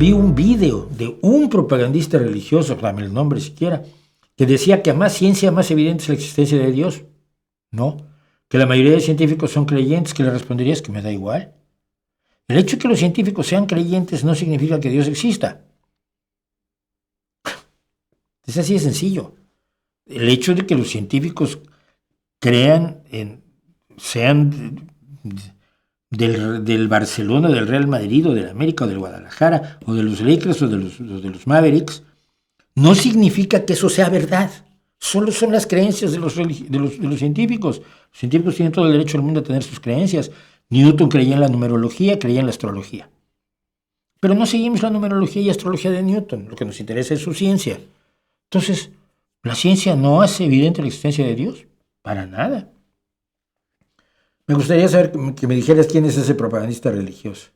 vi un video de un propagandista religioso, dame el nombre siquiera, que decía que a más ciencia, más evidente es la existencia de Dios. No, que la mayoría de científicos son creyentes, que le responderías que me da igual. El hecho de que los científicos sean creyentes no significa que Dios exista. Es así de sencillo. El hecho de que los científicos crean, sean del Barcelona, del Real Madrid, o del América, o del Guadalajara, o de los Lakers, o de los Mavericks, no significa que eso sea verdad. Solo son las creencias de los científicos. Los científicos tienen todo el derecho del mundo a tener sus creencias. Newton creía en la numerología, creía en la astrología. Pero no seguimos la numerología y astrología de Newton. Lo que nos interesa es su ciencia. Entonces, ¿la ciencia no hace evidente la existencia de Dios? Para nada. Me gustaría saber que me dijeras quién es ese propagandista religioso.